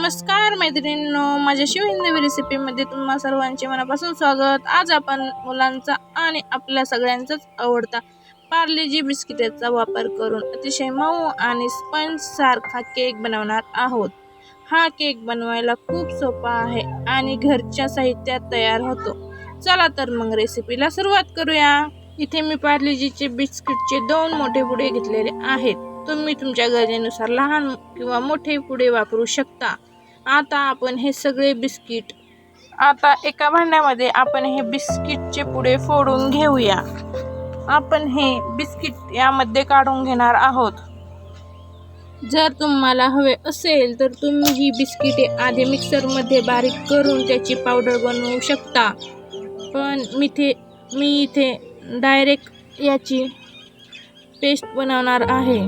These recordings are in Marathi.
नमस्कार मैत्रिणींनो, माझ्या शिवहिंदवी रेसिपीमध्ये तुम्हा सर्वांचे मनापासून स्वागत। आज आपण मुलांचा आणि आपल्या सगळ्यांचाच आवडता पार्लेजी बिस्किटाचा वापर करून अतिशय मऊ आणि स्पंज सारखा केक बनवणार आहोत। हा केक बनवायला खूप सोपा आहे आणि घरच्या साहित्यात तयार होतो। चला तर मग रेसिपीला सुरुवात करूया। इथे मी पार्लेजीचे बिस्किटचे 2 मोठे पुडे घेतलेले आहेत। तुम्ही तुमच्या गरजेनुसार लहान किंवा मोठे पुडे वापरू शकता। आता आपण हे सगळे बिस्किट एका भांड्यामध्ये आपण हे बिस्किटचे पुडे फोडून घेऊया। आपण हे बिस्किट यामध्ये काढून घेणार आहोत। जर तुम्हाला हवे असेल तर तुम्ही ही बिस्किटे आधी मिक्सरमध्ये बारीक करून त्याची पावडर बनवू शकता, पण मी इथे डायरेक्ट याची पेस्ट बनवणार आहे।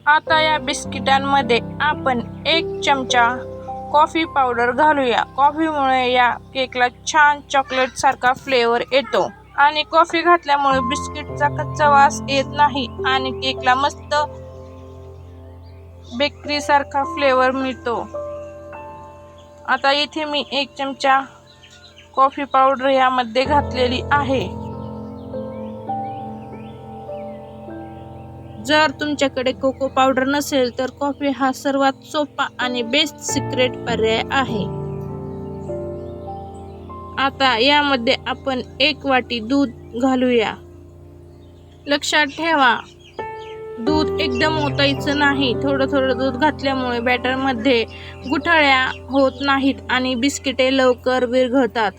आता या बिस्किटांमध्ये आपण 1 चमचा कॉफी पावडर घालूया। कॉफीमुळे या केकला छान चॉकलेट सारखा फ्लेवर येतो आणि कॉफी घातल्यामुळे बिस्किटचा कच्चा वास येत नाही आणि केकला मस्त बेकरी सारखा फ्लेवर मिळतो। आता इथे मी 1 चमचा कॉफी पावडर यामध्ये घातलेली आहे। जर तुमच्याकडे कोको पावडर नसेल तर कॉफी हा सर्वात सोपा आणि बेस्ट सिक्रेट पर्याय आहे। आता यामध्ये आपण 1 वाटी दूध घालूया। लक्षात ठेवा, दूध एकदम ओतायचं नाही। थोडं दूध घातल्यामुळे बॅटरमध्ये गुठळ्या होत नाहीत आणि बिस्किटे लवकर विरघळतात।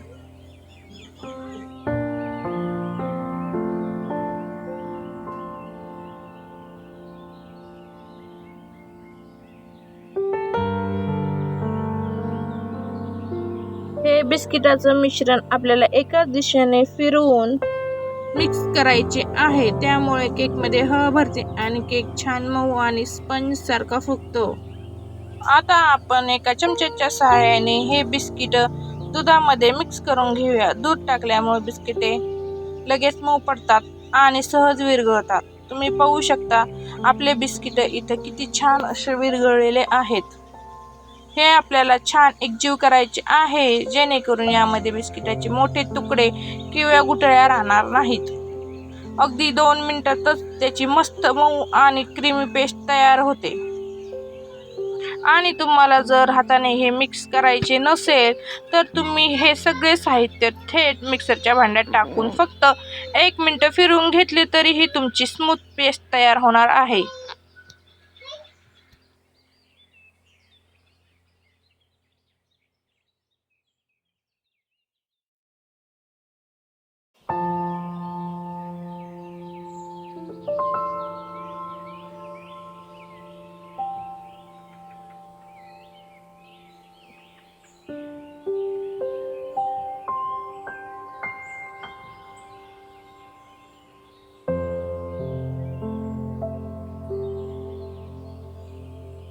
हे बिस्किटाचं मिश्रण आपल्याला एकाच दिशेने फिरवून मिक्स करायचे आहे, त्यामुळे केकमध्ये हवा भरते आणि केक छान मऊ आणि स्पंज सारखा फुगतो। आता आपण एका चमच्याच्या सहाय्याने हे बिस्किट दुधामध्ये मिक्स करून घेऊया। दूध टाकल्यामुळे बिस्किटे लगेच मऊ पडतात आणि सहज विरघळतात। तुम्ही पाहू शकता आपले बिस्किट इथे किती छान असे विरघळलेले आहेत। हे आपल्याला छान एकजीव करायचे आहे, जेणेकरून यामध्ये बिस्किटाचे मोठे तुकडे किंवा गुठळ्या राहणार नाहीत। अगदी 2 मिनिटातच त्याची मस्त मऊ आणि क्रीमी पेस्ट तयार होते। आणि तुम्हाला जर हाताने हे मिक्स करायचे नसेल तर तुम्ही हे सगळे साहित्य थेट मिक्सरच्या भांड्यात टाकून फक्त 1 मिनिट फिरवून घेतले तरीही तुमची स्मूथ पेस्ट तयार होणार आहे।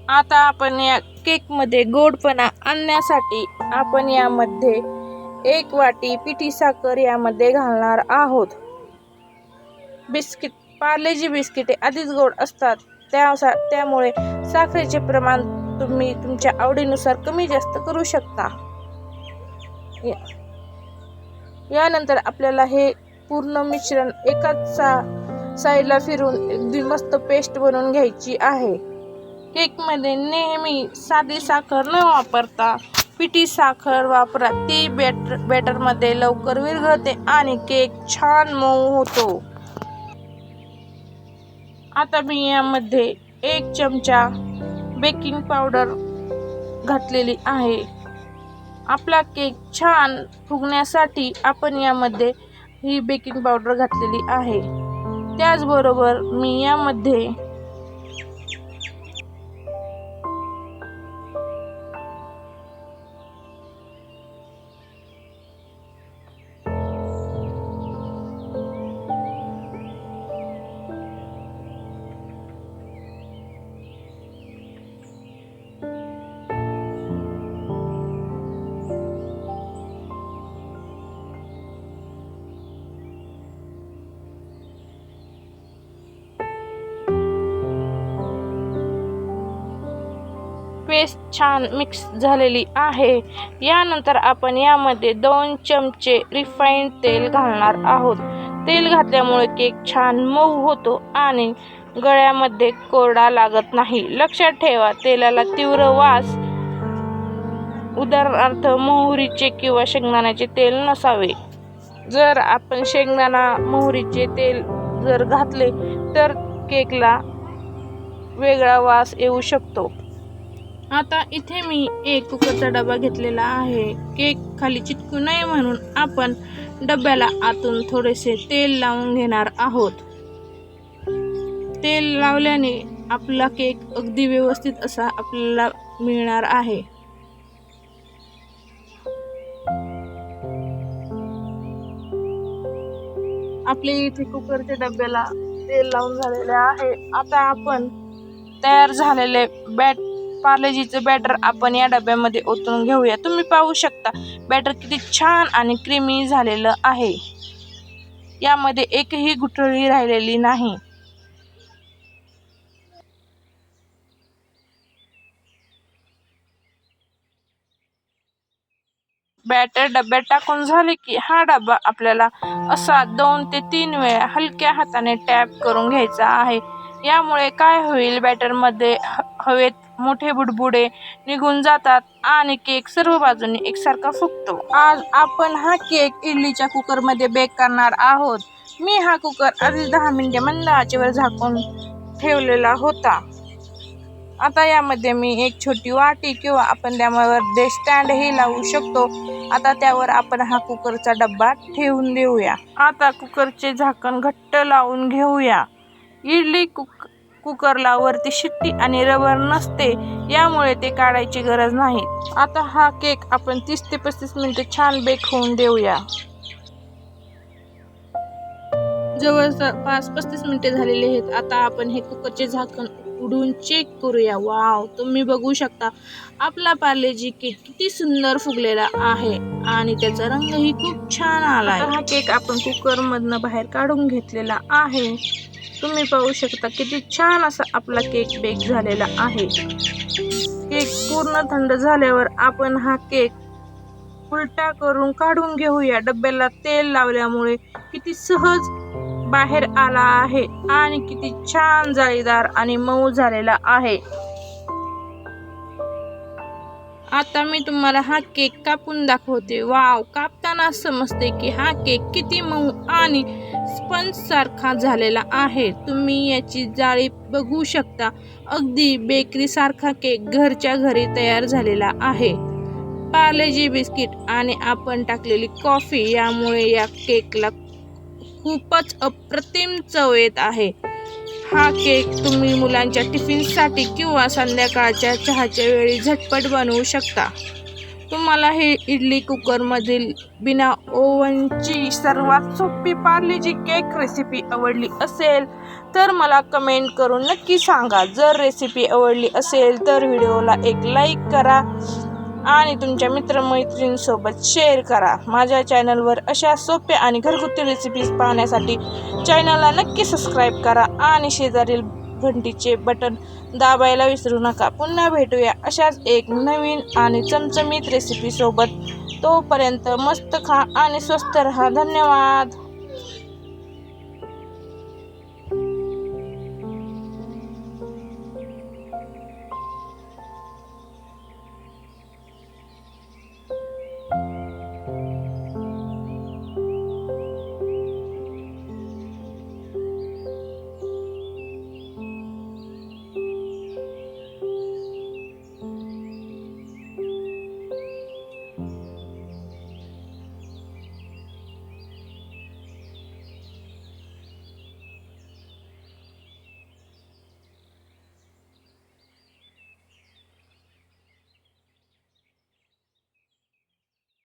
आता आपण या केकमध्ये गोडपणा आणण्यासाठी आपण यामध्ये 1 वाटी पिठी साखर यामध्ये घालणार आहोत। पार्लेजी बिस्किटे आधीच गोड असतात, त्यामुळे साखरेचे प्रमाण तुम्ही तुमच्या आवडीनुसार कमी जास्त करू शकता। यानंतर आपल्याला हे पूर्ण मिश्रण एकाच साईडला फिरून अगदी मस्त पेस्ट बनवून घ्यायची आहे। केकमध्ये नेहमी साधी साखर न वापरता पिठी साखर वापरा। ती बॅटरमध्ये लवकर विरघळते आणि केक छान मऊ होतो। आता मी यामध्ये 1 चमचा बेकिंग पावडर घातलेली आहे। आपला केक छान फुगण्यासाठी आपण यामध्ये ही बेकिंग पावडर घातलेली आहे। त्याचबरोबर मी यामध्ये पेस्ट छान मिक्स झालेली आहे. यानंतर आपण यामध्ये 2 चमचे रिफाईंड तेल घालणार आहोत. तेल घातल्यामुळे केक छान मऊ होतो आणि गळ्यामध्ये कोरडा लागत नाही. लक्षात ठेवा, तेलाला तीव्र वास, उदाहरणार्थ मोहरीचे किंवा शेंगदाण्याचे तेल नसावे. जर आपण शेंगदाणा मोहरीचे तेल जर घातले तर केकला वेगळा वास येऊ शकतो. आता इथे मी एक कुकरचा डबा घेतलेला आहे. केक खाली चिटकू नये म्हणून आपण डब्याला आतून थोडेसे तेल लावून घेणार आहोत. तेल लावल्याने आपला केक अगदी व्यवस्थित असा आपल्याला मिळणार आहे. आपले इथे कुकरच्या डब्याला तेल लावून झालेले आहे. आता आपण तयार झालेले पार्लेजीचं बॅटर आपण या डब्यामध्ये ओतून घेऊया. तुम्ही पाहू शकता बॅटर किती छान आणि क्रीमी झालेलं आहे. यामध्ये एकही गुठळी राहिलेली नाही. बॅटर डब्यात टाकून झाले की हा डबा आपल्याला असा 2 ते 3 वेळा हलक्या हाताने टॅप करून घ्यायचा आहे. यामुळे काय होईल, बॅटरमध्ये हवेत मोठे बुडबुडे निघून जातात आणि केक सर्व बाजूने एकसारखा फुगतो. आज आपण हा केक इडलीच्या कुकरमध्ये बेक करणार आहोत. मी हा कुकर आधीच 10 मिनिटे मंद आचेवर झाकून ठेवलेला होता. आता यामध्ये मी एक छोटी वाटी किंवा आपण त्यावर स्टँडही लावू शकतो. आता त्यावर आपण हा कुकरचा डब्बा ठेवून देऊया. आता कुकरचे झाकण घट्ट लावून घेऊया. इडली कुकरला वरती शिट्टी आणि रबर नसते, यामुळे ते काढायची गरज नाही. आता हा केक आपण 30 ते 35 मिनिटे छान बेक होऊन देऊया. जवळपास 35 मिनिटे झालेले आहेत. आता आपण हे कुकरचे झाकण उघडून चेक करूया. वाव, तुम्ही बघू शकता आपला पार्लेजी केक किती सुंदर फुगलेला आहे आणि त्याचा रंगही खूप छान आलाय. हा केक आपण कुकर मधनं बाहेर काढून घेतलेला आहे. तुम्ही पाहू शकता किती छान असा आपला केक बेक झालेला आहे. केक पूर्ण थंड झाल्यावर आपण हा केक उलटा करून काढून घेऊया. डब्याला तेल लावल्यामुळे किती सहज बाहेर आला आहे आणि किती छान जाळीदार आणि मऊ झालेला आहे. आता मी तुम्हाला हा केक कापून दाखवते. वाव, कापताना समजते की हा केक किती मऊ आणि स्पंज सारखा झालेला आहे. तुम्ही याची जाळी बघू शकता. अगदी बेकरी सारखा केक घरच्या घरी तयार झालेला आहे. पार्लेजी बिस्किट आणि आपण टाकलेली कॉफी यामुळे या केकला खूपच अप्रतिम चव येत आहे. हा केक तुम्ही मुलांच्या टिफिनसाठी किंवा संध्याकाळच्या चहाच्या वेळी झटपट बनवू शकता. तुम्हाला हे इडली कुकरमधील बिना ओव्हनची सर्वात सोपी पार्लेजी केक रेसिपी आवडली असेल तर मला कमेंट करून नक्की सांगा. जर रेसिपी आवडली असेल तर व्हिडिओला एक लाईक करा आणि तुमच्या मित्रमैत्रिणींसोबत शेअर करा. माझ्या चॅनलवर अशा सोप्या आणि घरगुती रेसिपीज पाहण्यासाठी चॅनलला नक्की सबस्क्राईब करा आणि शेजारील घंटीचे बटन दाबायला विसरू नका. पुन्हा भेटूया अशाच एक नवीन आणि चमचमीत रेसिपीसोबत. तोपर्यंत मस्त खा आणि स्वस्त रहा. धन्यवाद.